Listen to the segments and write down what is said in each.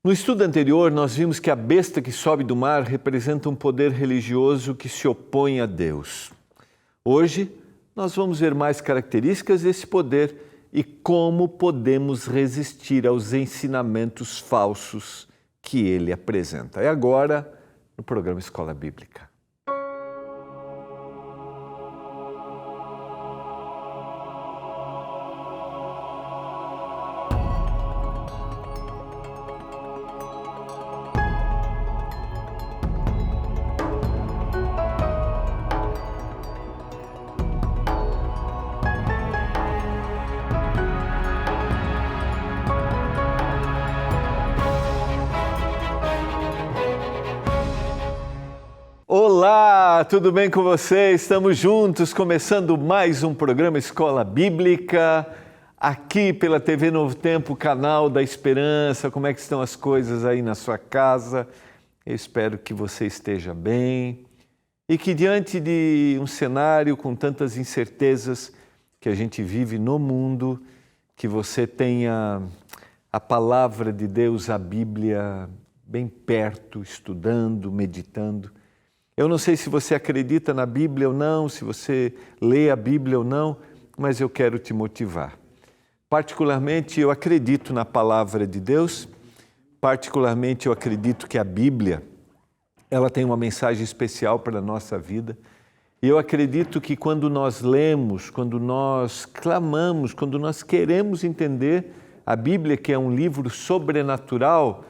No estudo anterior, nós vimos que a besta que sobe do mar representa um poder religioso que se opõe a Deus. Hoje, nós vamos ver mais características desse poder e como podemos resistir aos ensinamentos falsos que ele apresenta. É agora no programa Escola Bíblica. Olá, tudo bem com você? Estamos juntos, começando mais um programa Escola Bíblica, aqui pela TV Novo Tempo, canal da Esperança. Como é que estão as coisas aí na sua casa? Eu espero que você esteja bem e que diante de um cenário com tantas incertezas que a gente vive no mundo, que você tenha a palavra de Deus, a Bíblia, bem perto, estudando, meditando. Eu não sei se você acredita na Bíblia ou não, se você lê a Bíblia ou não, mas eu quero te motivar. Particularmente, eu acredito na palavra de Deus, particularmente eu acredito que a Bíblia, ela tem uma mensagem especial para a nossa vida. E eu acredito que quando nós lemos, quando nós clamamos, quando nós queremos entender a Bíblia, que é um livro sobrenatural,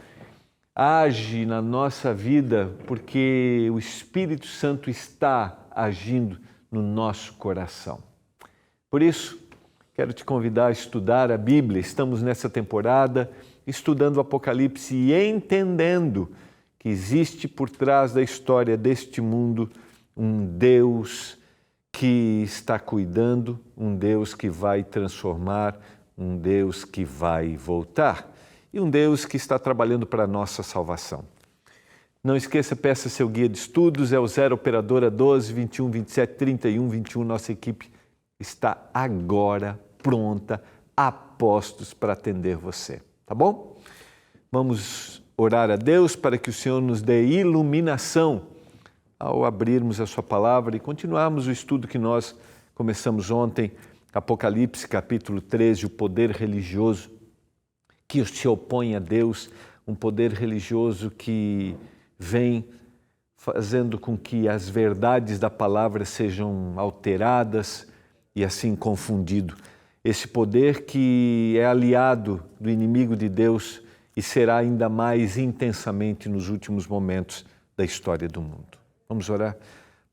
age na nossa vida porque o Espírito Santo está agindo no nosso coração. Por isso, quero te convidar a estudar a Bíblia. Estamos nessa temporada estudando o Apocalipse e entendendo que existe por trás da história deste mundo um Deus que está cuidando, um Deus que vai transformar, um Deus que vai voltar. E um Deus que está trabalhando para a nossa salvação. Não esqueça, peça seu guia de estudos, é o 0 Operadora 12 21 27 31 21. Nossa equipe está agora pronta, a postos para atender você, tá bom? Vamos orar a Deus para que o Senhor nos dê iluminação ao abrirmos a sua palavra e continuarmos o estudo que nós começamos ontem, Apocalipse capítulo 13, o poder religioso que se opõe a Deus, um poder religioso que vem fazendo com que as verdades da palavra sejam alteradas e assim confundido. Esse poder que é aliado do inimigo de Deus e será ainda mais intensamente nos últimos momentos da história do mundo. Vamos orar?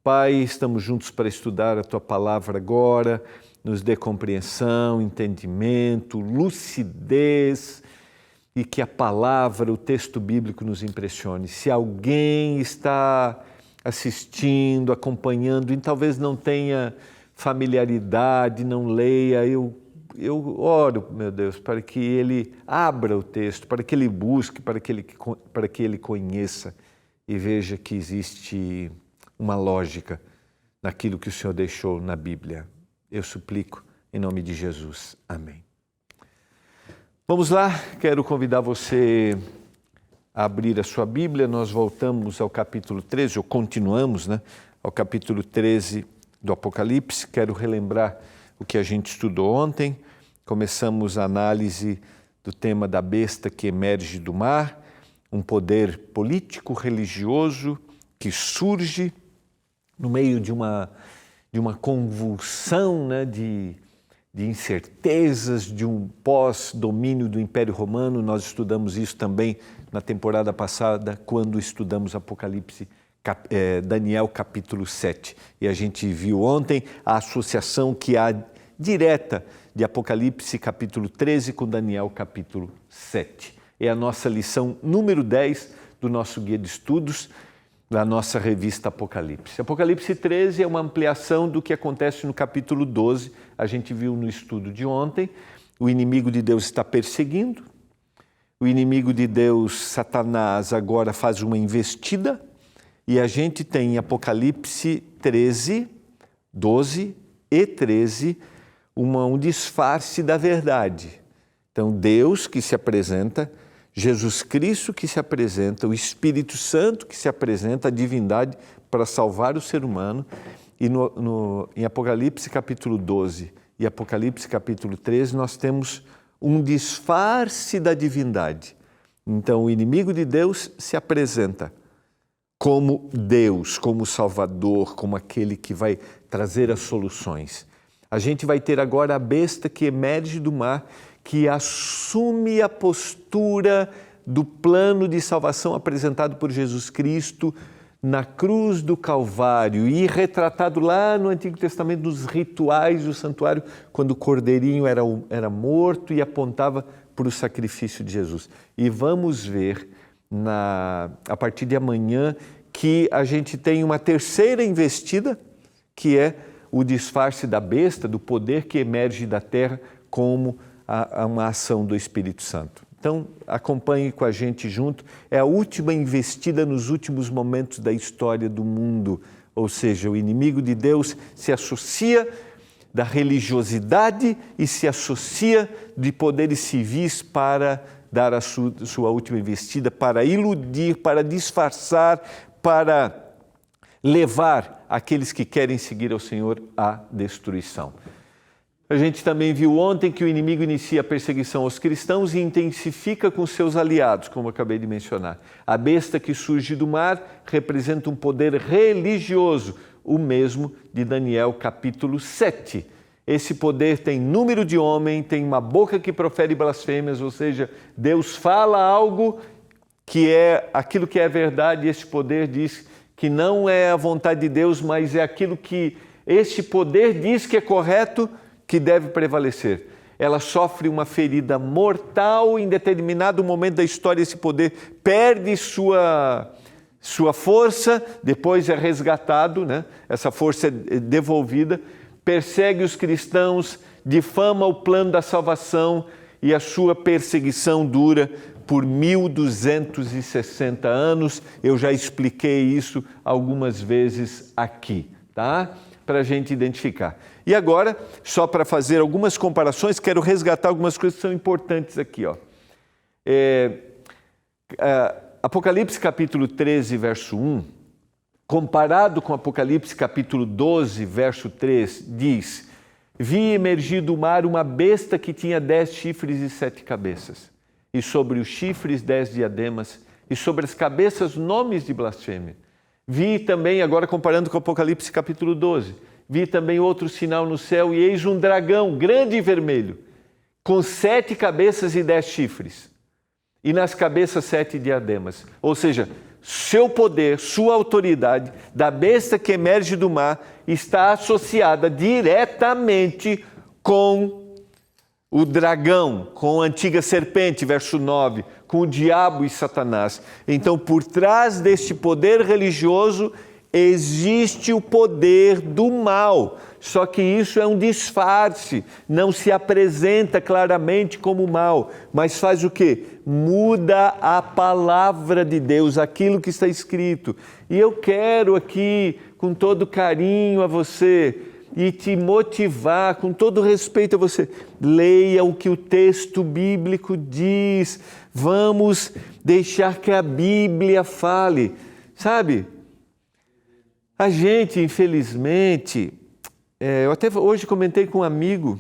Pai, estamos juntos para estudar a Tua palavra agora. Nos dê compreensão, entendimento, lucidez e que a palavra, o texto bíblico nos impressione. Se alguém está assistindo, acompanhando e talvez não tenha familiaridade, não leia, eu oro, meu Deus, para que ele abra o texto, para que ele busque, para que ele conheça e veja que existe uma lógica naquilo que o Senhor deixou na Bíblia. Eu suplico em nome de Jesus. Amém. Vamos lá, quero convidar você a abrir a sua Bíblia. Nós voltamos ao capítulo 13, ou continuamos, ao capítulo 13 do Apocalipse. Quero relembrar o que a gente estudou ontem. Começamos a análise do tema da besta que emerge do mar, um poder político, religioso, que surge no meio de uma convulsão de incertezas, de um pós-domínio do Império Romano. Nós estudamos isso também na temporada passada, quando estudamos Apocalipse, Daniel capítulo 7. E a gente viu ontem a associação que há direta de Apocalipse capítulo 13 com Daniel capítulo 7. É a nossa lição número 10 do nosso guia de estudos, da nossa revista Apocalipse. Apocalipse 13 é uma ampliação do que acontece no capítulo 12. A gente viu no estudo de ontem, o inimigo de Deus está perseguindo, o inimigo de Deus, Satanás, agora faz uma investida, e a gente tem em Apocalipse 13, 12 e 13, um disfarce da verdade. Então, Deus que se apresenta Jesus Cristo que se apresenta, o Espírito Santo que se apresenta, a divindade para salvar o ser humano. E em Apocalipse capítulo 12 e Apocalipse capítulo 13 nós temos um disfarce da divindade. Então o inimigo de Deus se apresenta como Deus, como Salvador, como aquele que vai trazer as soluções. A gente vai ter agora a besta que emerge do mar, que assume a postura do plano de salvação apresentado por Jesus Cristo na cruz do Calvário e retratado lá no Antigo Testamento nos rituais do santuário, quando o cordeirinho era morto e apontava para o sacrifício de Jesus. E vamos ver a partir de amanhã que a gente tem uma terceira investida, que é o disfarce da besta, do poder que emerge da terra como uma ação do Espírito Santo. Então, acompanhe com a gente junto. É a última investida nos últimos momentos da história do mundo. Ou seja, o inimigo de Deus se associa da religiosidade e se associa de poderes civis para dar a sua última investida, para iludir, para disfarçar, para levar aqueles que querem seguir ao Senhor à destruição. A gente também viu ontem que o inimigo inicia a perseguição aos cristãos e intensifica com seus aliados, como eu acabei de mencionar. A besta que surge do mar representa um poder religioso, o mesmo de Daniel capítulo 7. Esse poder tem número de homem, tem uma boca que profere blasfêmias, ou seja, Deus fala algo que é aquilo que é verdade, e esse poder diz que não é a vontade de Deus, mas é aquilo que este poder diz que é correto, que deve prevalecer. Ela sofre uma ferida mortal em determinado momento da história, esse poder perde sua força, depois é resgatado, né? Essa força é devolvida, persegue os cristãos, difama o plano da salvação e a sua perseguição dura por 1260 anos. Eu já expliquei isso algumas vezes aqui, tá? Para a gente identificar. E agora, só para fazer algumas comparações, quero resgatar algumas coisas que são importantes aqui. Apocalipse capítulo 13, verso 1, comparado com Apocalipse capítulo 12, verso 3, diz: vi emergir do mar uma besta que tinha 10 chifres e 7 cabeças, e sobre os chifres 10 diademas, e sobre as cabeças nomes de blasfêmia. Vi também, agora comparando com Apocalipse capítulo 12, vi também outro sinal no céu, e eis um dragão grande e vermelho, com 7 cabeças e 10 chifres, e nas cabeças 7 diademas. Ou seja, seu poder, sua autoridade, da besta que emerge do mar, está associada diretamente com o dragão, com a antiga serpente, verso 9, com o diabo e Satanás. Então, por trás deste poder religioso, existe o poder do mal. Só que isso é um disfarce, não se apresenta claramente como mal, mas faz o quê? Muda a palavra de Deus, aquilo que está escrito. E eu quero aqui, com todo carinho a você, e te motivar, com todo respeito a você, leia o que o texto bíblico diz. Vamos deixar que a Bíblia fale. Sabe, a gente, infelizmente, eu até hoje comentei com um amigo,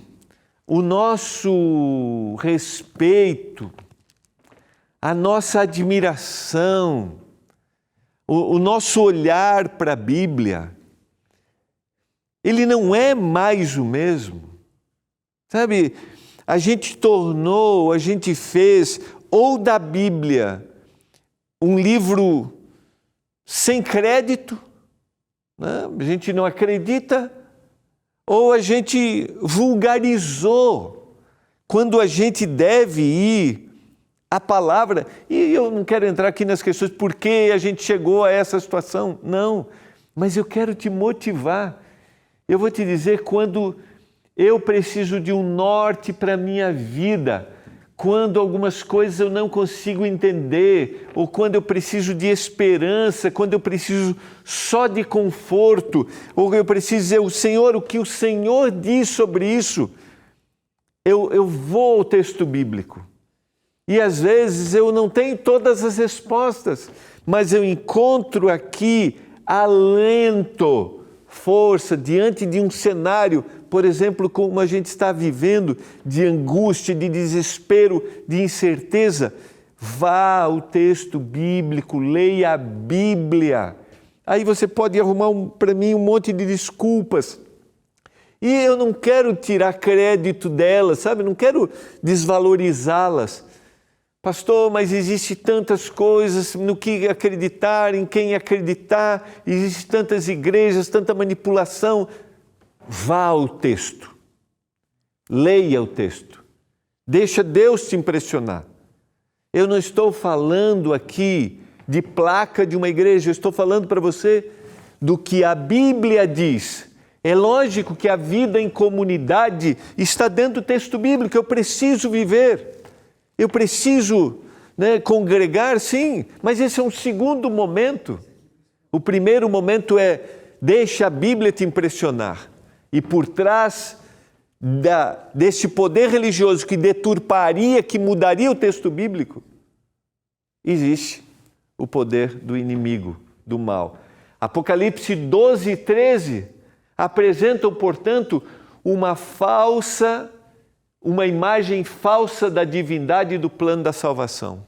o nosso respeito, a nossa admiração, o nosso olhar para a Bíblia, ele não é mais o mesmo. Sabe, a gente fez ou da Bíblia um livro sem crédito, né? A gente não acredita, ou a gente vulgarizou, quando a gente deve ir à palavra. E eu não quero entrar aqui nas questões por que a gente chegou a essa situação, não, mas eu quero te motivar. Eu vou te dizer, quando eu preciso de um norte para a minha vida, quando algumas coisas eu não consigo entender, ou quando eu preciso de esperança, quando eu preciso só de conforto, ou eu preciso dizer, o Senhor, o que o Senhor diz sobre isso, eu vou ao texto bíblico. E às vezes eu não tenho todas as respostas, mas eu encontro aqui alento, força, diante de um cenário, por exemplo, como a gente está vivendo, de angústia, de desespero, de incerteza. Vá ao texto bíblico, leia a Bíblia. Aí você pode arrumar para mim um monte de desculpas. E eu não quero tirar crédito delas, sabe? Não quero desvalorizá-las. Pastor, mas existe tantas coisas no que acreditar, em quem acreditar, existem tantas igrejas, tanta manipulação. Vá ao texto, leia o texto, deixa Deus te impressionar. Eu não estou falando aqui de placa de uma igreja, eu estou falando para você do que a Bíblia diz. É lógico que a vida em comunidade está dentro do texto bíblico, eu preciso viver, eu preciso congregar, sim, mas esse é um segundo momento. O primeiro momento é, deixa a Bíblia te impressionar. E por trás desse poder religioso que deturparia, que mudaria o texto bíblico, existe o poder do inimigo, do mal. Apocalipse 12 e 13 apresentam, portanto, uma imagem falsa da divindade e do plano da salvação.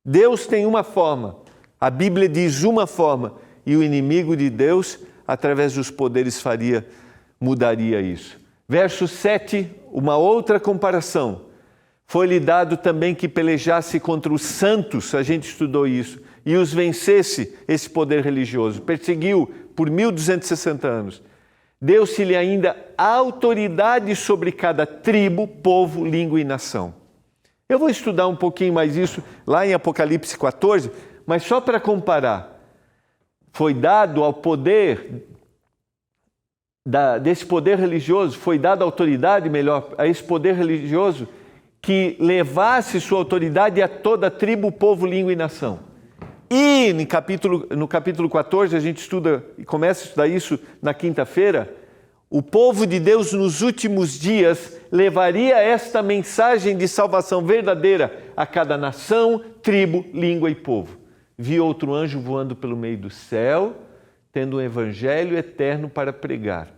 Deus tem uma forma, a Bíblia diz uma forma, e o inimigo de Deus, através dos poderes, mudaria isso. Verso 7, uma outra comparação. Foi-lhe dado também que pelejasse contra os santos, a gente estudou isso, e os vencesse, esse poder religioso. Perseguiu por 1260 anos. Deu-se-lhe ainda autoridade sobre cada tribo, povo, língua e nação. Eu vou estudar um pouquinho mais isso lá em Apocalipse 14, mas só para comparar. Foi dado ao poder desse poder religioso, foi dada autoridade, melhor, a esse poder religioso que levasse sua autoridade a toda tribo, povo, língua e nação. E no capítulo 14, a gente estuda e começa a estudar isso na quinta-feira, o povo de Deus nos últimos dias levaria esta mensagem de salvação verdadeira a cada nação, tribo, língua e povo. Vi outro anjo voando pelo meio do céu, tendo um evangelho eterno para pregar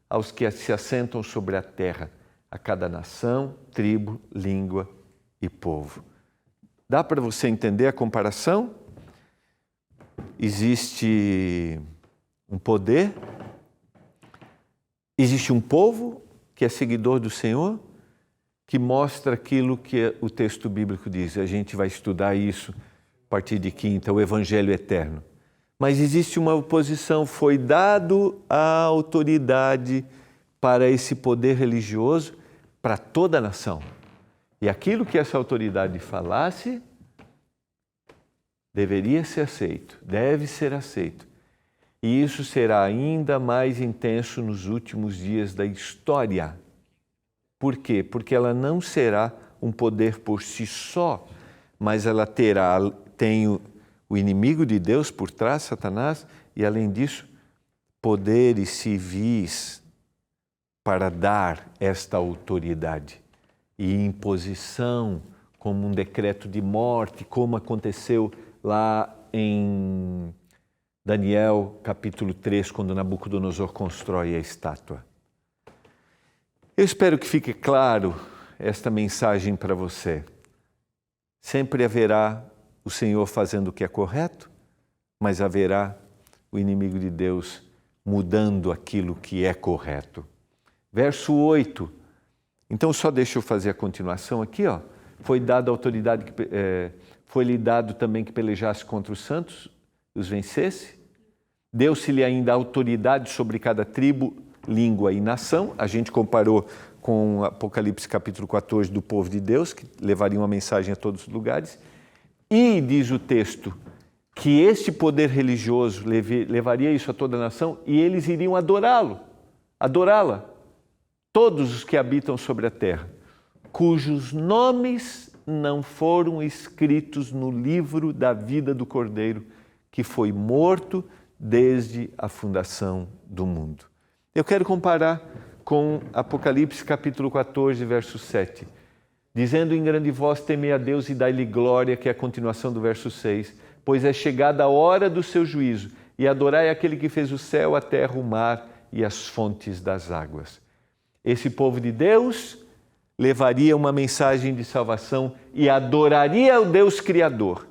aos que se assentam sobre a terra, a cada nação, tribo, língua e povo. Dá para você entender a comparação? Existe um poder, existe um povo que é seguidor do Senhor, que mostra aquilo que o texto bíblico diz. A gente vai estudar isso a partir de quinta, o evangelho eterno. Mas existe uma oposição, foi dado a autoridade para esse poder religioso para toda a nação. E aquilo que essa autoridade falasse deveria ser aceito, deve ser aceito. E isso será ainda mais intenso nos últimos dias da história. Por quê? Porque ela não será um poder por si só, mas ela tem o inimigo de Deus por trás, Satanás, e além disso, poderes civis para dar esta autoridade e imposição, como um decreto de morte, como aconteceu lá em Daniel, capítulo 3, quando Nabucodonosor constrói a estátua. Eu espero que fique claro esta mensagem para você. Sempre haverá o Senhor fazendo o que é correto, mas haverá o inimigo de Deus mudando aquilo que é correto. Verso 8. Então, só deixa eu fazer a continuação aqui, ó. Foi-lhe dado também que pelejasse contra os santos, os vencesse. Deu-se-lhe ainda autoridade sobre cada tribo, língua e nação. A gente comparou com Apocalipse capítulo 14 do povo de Deus, que levaria uma mensagem a todos os lugares. E diz o texto que este poder religioso levaria isso a toda a nação e eles iriam adorá-la. Todos os que habitam sobre a terra, cujos nomes não foram escritos no livro da vida do Cordeiro, que foi morto desde a fundação do mundo. Eu quero comparar com Apocalipse capítulo 14, verso 7. dizendo em grande voz, temei a Deus e dai-lhe glória, que é a continuação do verso 6, pois é chegada a hora do seu juízo, e adorai aquele que fez o céu, a terra, o mar e as fontes das águas. Esse povo de Deus levaria uma mensagem de salvação e adoraria o Deus Criador.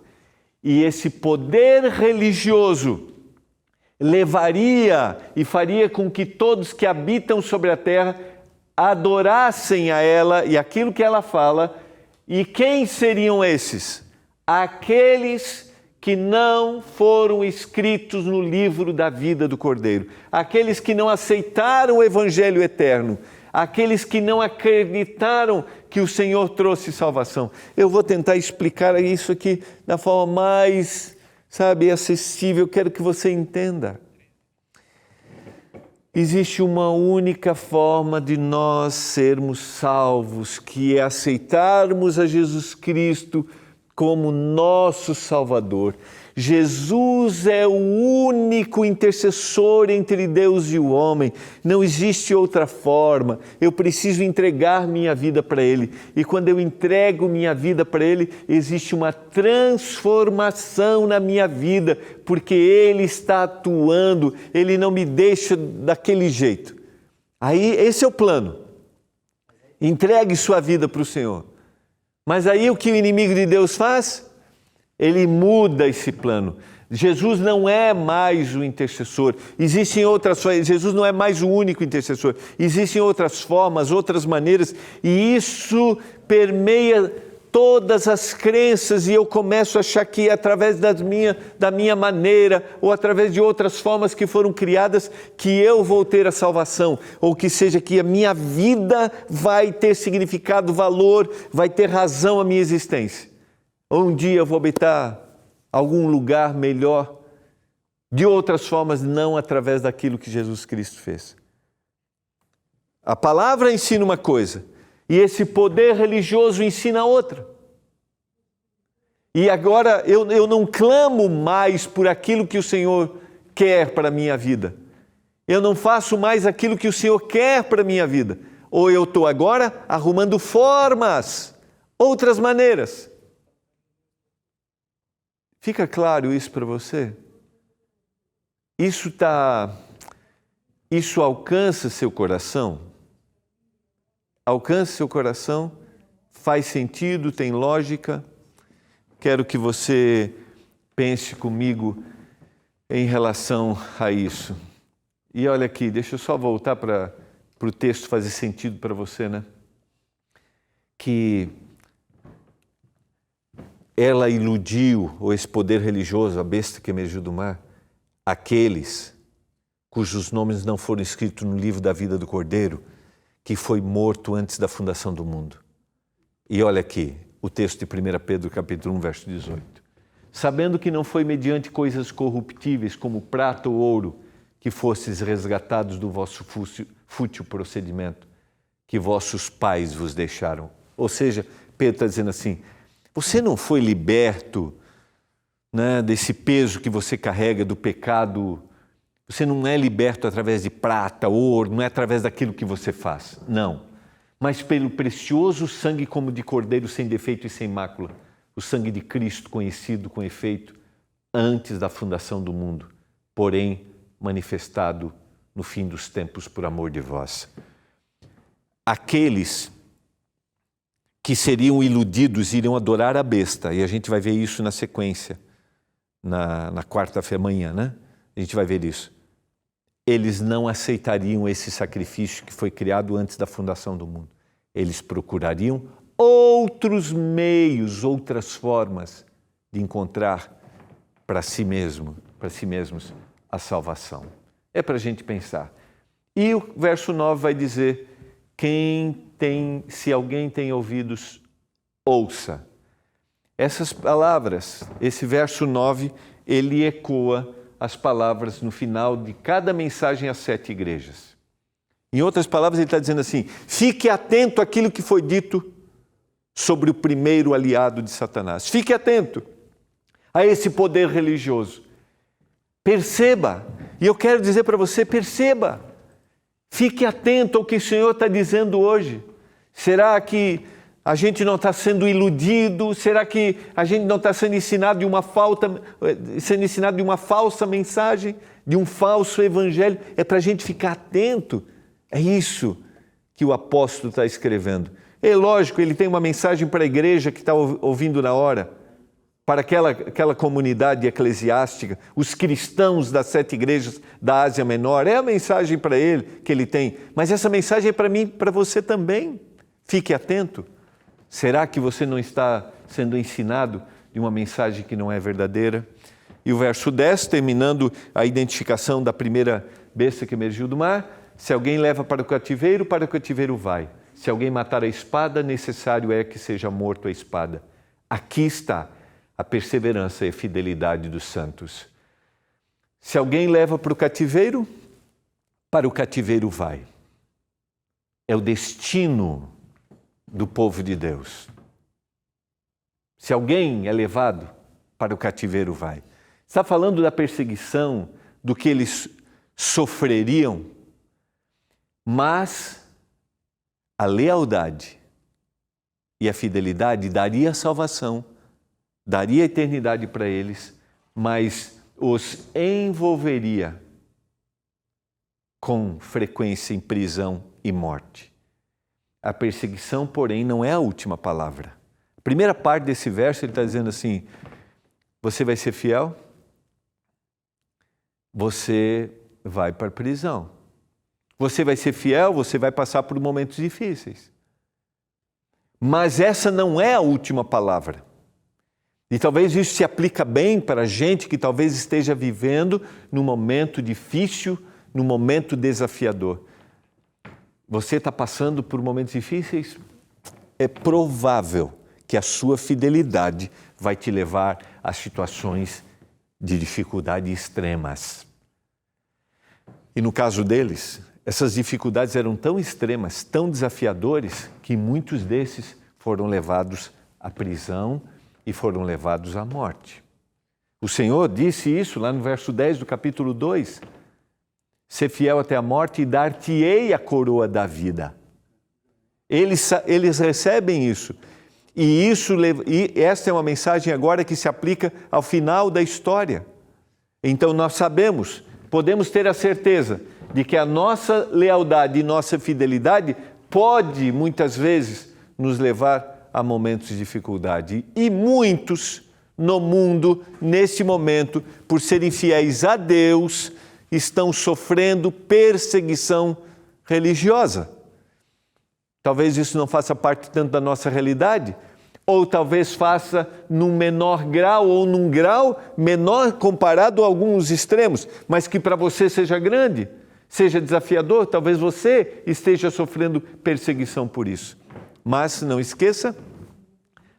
E esse poder religioso levaria e faria com que todos que habitam sobre a terra adorassem a ela e aquilo que ela fala. E quem seriam esses? Aqueles que não foram escritos no livro da vida do Cordeiro, aqueles que não aceitaram o Evangelho eterno, aqueles que não acreditaram que o Senhor trouxe salvação. Eu vou tentar explicar isso aqui da forma mais, acessível. Eu quero que você entenda. Existe uma única forma de nós sermos salvos, que é aceitarmos a Jesus Cristo como nosso Salvador. Jesus é o único intercessor entre Deus e o homem. Não existe outra forma. Eu preciso entregar minha vida para Ele. E quando eu entrego minha vida para Ele, existe uma transformação na minha vida, porque Ele está atuando, Ele não me deixa daquele jeito. Aí, esse é o plano. Entregue sua vida para o Senhor. Mas aí o que o inimigo de Deus faz? Ele muda esse plano. Jesus não é mais o intercessor. Existem outras formas. Jesus não é mais o único intercessor. Existem outras formas, outras maneiras. E isso permeia todas as crenças. E eu começo a achar que através da minha maneira, ou através de outras formas que foram criadas, que eu vou ter a salvação. Ou que seja, que a minha vida vai ter significado, valor, vai ter razão a minha existência. Ou um dia eu vou habitar algum lugar melhor, de outras formas, não através daquilo que Jesus Cristo fez. A palavra ensina uma coisa, e esse poder religioso ensina outra. E agora eu não clamo mais por aquilo que o Senhor quer para a minha vida. Eu não faço mais aquilo que o Senhor quer para a minha vida. Ou eu estou agora arrumando formas, outras maneiras. Fica claro isso para você? Isso alcança seu coração? Alcança seu coração? Faz sentido? Tem lógica? Quero que você pense comigo em relação a isso. E olha aqui, deixa eu só voltar para o texto fazer sentido para você, né? Que ela iludiu, ou esse poder religioso, a besta que emergiu do mar, aqueles cujos nomes não foram escritos no livro da vida do Cordeiro, que foi morto antes da fundação do mundo. E olha aqui, o texto de 1 Pedro, capítulo 1, verso 18. Sabendo que não foi mediante coisas corruptíveis, como prata ou ouro, que fostes resgatados do vosso fútil procedimento, que vossos pais vos deixaram. Ou seja, Pedro está dizendo assim, você não foi liberto, né, desse peso que você carrega do pecado. Você não é liberto através de prata, ouro, não é através daquilo que você faz. Não. Mas pelo precioso sangue como de cordeiro sem defeito e sem mácula. O sangue de Cristo conhecido com efeito antes da fundação do mundo, porém manifestado no fim dos tempos por amor de vós. Aqueles que seriam iludidos iriam adorar a besta, e a gente vai ver isso na sequência, na quarta-feira amanhã, né? A gente vai ver isso. Eles não aceitariam esse sacrifício que foi criado antes da fundação do mundo. Eles procurariam outros meios, outras formas de encontrar para si mesmos a salvação. É para a gente pensar. E o verso 9 vai dizer, se alguém tem ouvidos, ouça. Essas palavras, esse verso 9, ele ecoa as palavras no final de cada mensagem às 7 igrejas. Em outras palavras, ele está dizendo assim, fique atento àquilo que foi dito sobre o primeiro aliado de Satanás. Fique atento a esse poder religioso. Perceba, e eu quero dizer para você, perceba. Fique atento ao que o Senhor está dizendo hoje. Será que A gente não está sendo iludido? Será que a gente não está sendo ensinado de uma falsa mensagem, de um falso evangelho? É para a gente ficar atento. É isso que o apóstolo está escrevendo. É lógico, ele tem uma mensagem para a igreja que está ouvindo na hora, para aquela comunidade eclesiástica, os cristãos das 7 igrejas da Ásia Menor. É a mensagem para ele que ele tem. Mas essa mensagem é para mim, para você também. Fique atento. Será que você não está sendo ensinado de uma mensagem que não é verdadeira? E o verso 10, terminando a identificação da primeira besta que emergiu do mar: se alguém leva para o cativeiro vai. Se alguém matar a espada, necessário é que seja morto a espada. Aqui está a perseverança e a fidelidade dos santos. Se alguém leva para o cativeiro vai. É o destino do povo de Deus. Se alguém é levado para o cativeiro, vai. Está falando da perseguição, do que eles sofreriam, mas a lealdade e a fidelidade daria salvação, daria eternidade para eles, mas os envolveria com frequência em prisão e morte. A perseguição, porém, não é a última palavra. A primeira parte desse verso, ele está dizendo assim: você vai ser fiel, você vai para a prisão. Você vai ser fiel, você vai passar por momentos difíceis. Mas essa não é a última palavra. E talvez isso se aplica bem para a gente que talvez esteja vivendo num momento difícil, num momento desafiador. Você está passando por momentos difíceis? É provável que a sua fidelidade vai te levar a situações de dificuldade extremas. E no caso deles, essas dificuldades eram tão extremas, tão desafiadores, que muitos desses foram levados à prisão e foram levados à morte. O Senhor disse isso lá no verso 10 do capítulo 2. Ser fiel até a morte e dar-te-ei a coroa da vida. Eles recebem isso. E esta é uma mensagem agora que se aplica ao final da história. Então nós sabemos, podemos ter a certeza de que a nossa lealdade e nossa fidelidade pode, muitas vezes, nos levar a momentos de dificuldade. E muitos no mundo, nesse momento, por serem fiéis a Deus, estão sofrendo perseguição religiosa. Talvez isso não faça parte tanto da nossa realidade, ou talvez faça num menor grau ou num grau menor comparado a alguns extremos, mas que para você seja grande, seja desafiador, talvez você esteja sofrendo perseguição por isso. Mas não esqueça,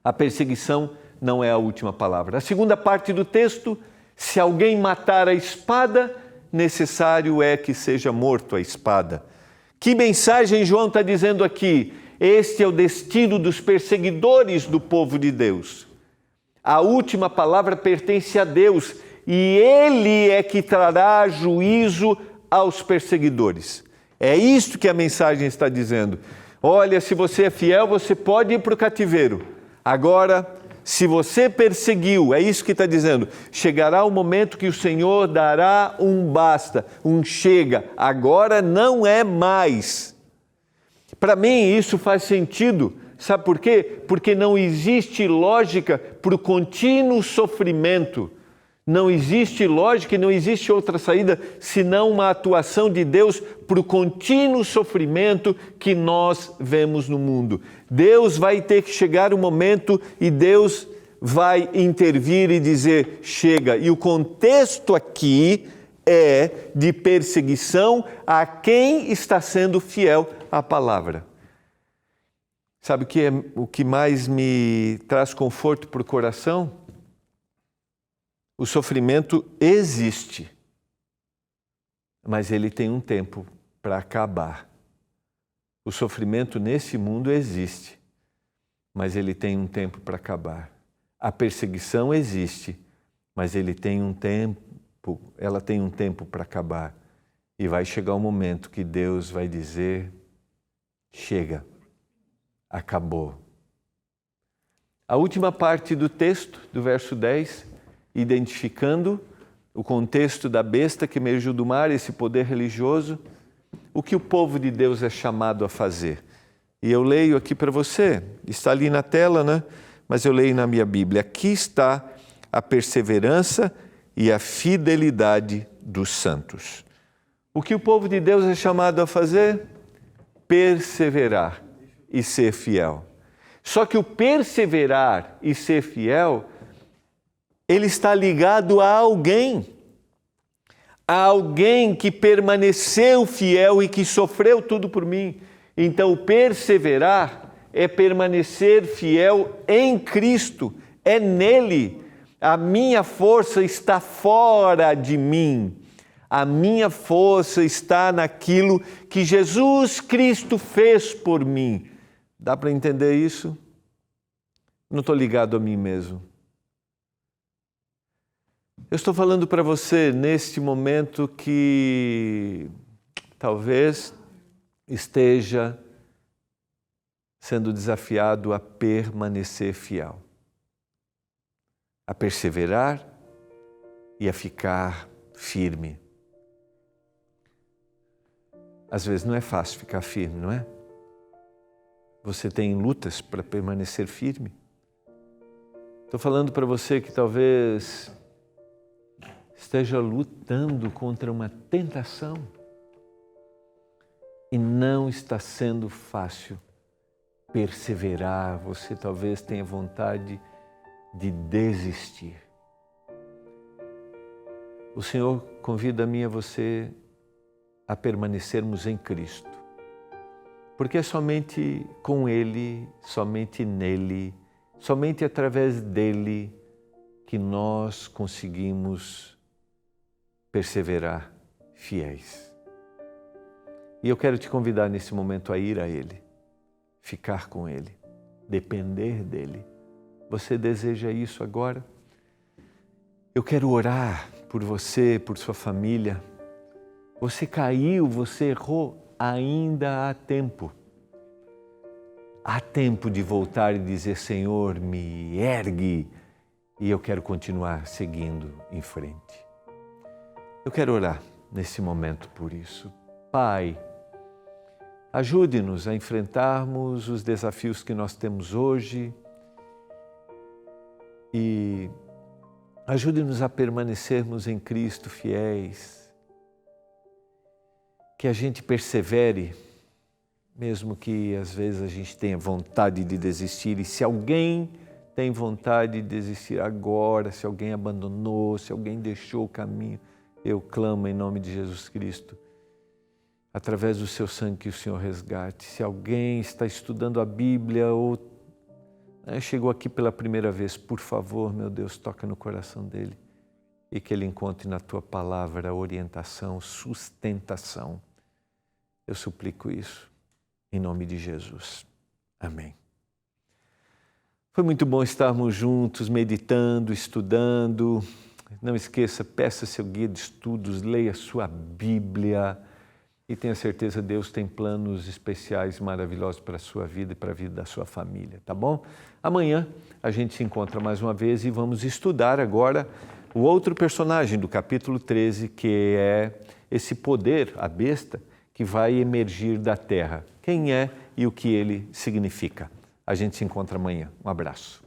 a perseguição não é a última palavra. A segunda parte do texto: se alguém matar a espada, necessário é que seja morto a espada. Que mensagem João está dizendo aqui? Este é o destino dos perseguidores do povo de Deus. A última palavra pertence a Deus e Ele é que trará juízo aos perseguidores. É isto que a mensagem está dizendo. Olha, se você é fiel, você pode ir para o cativeiro. Agora, se você perseguiu, é isso que está dizendo, chegará o momento que o Senhor dará um basta, um chega, agora não é mais. Para mim isso faz sentido, sabe por quê? Porque não existe lógica para o contínuo sofrimento, não existe lógica e não existe outra saída senão uma atuação de Deus para o contínuo sofrimento que nós vemos no mundo. Deus vai ter que chegar um momento e Deus vai intervir e dizer, chega. E o contexto aqui é de perseguição a quem está sendo fiel à palavra. Sabe o que mais me traz conforto para o coração? O sofrimento existe, mas ele tem um tempo para acabar. O sofrimento nesse mundo existe, mas ele tem um tempo para acabar. A perseguição existe, mas ela tem um tempo para acabar. E vai chegar um momento que Deus vai dizer, chega, acabou. A última parte do texto, do verso 10, identificando o contexto da besta que emergiu do mar, esse poder religioso, o que o povo de Deus é chamado a fazer. E eu leio aqui para você, está ali na tela, né? Mas eu leio na minha Bíblia. Aqui está a perseverança e a fidelidade dos santos. O que o povo de Deus é chamado a fazer? Perseverar e ser fiel. Só que o perseverar e ser fiel, ele está ligado a alguém que permaneceu fiel e que sofreu tudo por mim. Então, perseverar é permanecer fiel em Cristo, é nele. A minha força está fora de mim. A minha força está naquilo que Jesus Cristo fez por mim. Dá para entender isso? Não estou ligado a mim mesmo. Eu estou falando para você neste momento que talvez esteja sendo desafiado a permanecer fiel, a perseverar e a ficar firme. Às vezes não é fácil ficar firme, não é? Você tem lutas para permanecer firme? Estou falando para você que talvez esteja lutando contra uma tentação e não está sendo fácil perseverar. Você talvez tenha vontade de desistir. O Senhor convida a mim e a você a permanecermos em Cristo, porque é somente com Ele, somente nele, somente através dele que nós conseguimos perseverar fiéis. E eu quero te convidar nesse momento a ir a Ele, ficar com Ele, depender dEle. Você deseja isso agora? Eu quero orar por você, por sua família. Você caiu, você errou, ainda há tempo. Há tempo de voltar e dizer: Senhor, me ergue, e eu quero continuar seguindo em frente. Eu quero orar nesse momento por isso. Pai, ajude-nos a enfrentarmos os desafios que nós temos hoje e ajude-nos a permanecermos em Cristo fiéis, que a gente persevere, mesmo que às vezes a gente tenha vontade de desistir. E se alguém tem vontade de desistir agora, se alguém abandonou, se alguém deixou o caminho, eu clamo em nome de Jesus Cristo, através do seu sangue, que o Senhor resgate. Se alguém está estudando a Bíblia ou chegou aqui pela primeira vez, por favor, meu Deus, toca no coração dele e que ele encontre na tua palavra orientação, sustentação. Eu suplico isso em nome de Jesus. Amém. Foi muito bom estarmos juntos, meditando, estudando. Não esqueça, peça seu guia de estudos, leia sua Bíblia e tenha certeza que Deus tem planos especiais, maravilhosos para a sua vida e para a vida da sua família, tá bom? Amanhã a gente se encontra mais uma vez e vamos estudar agora o outro personagem do capítulo 13, que é esse poder, a besta, que vai emergir da terra. Quem é e o que ele significa? A gente se encontra amanhã. Um abraço.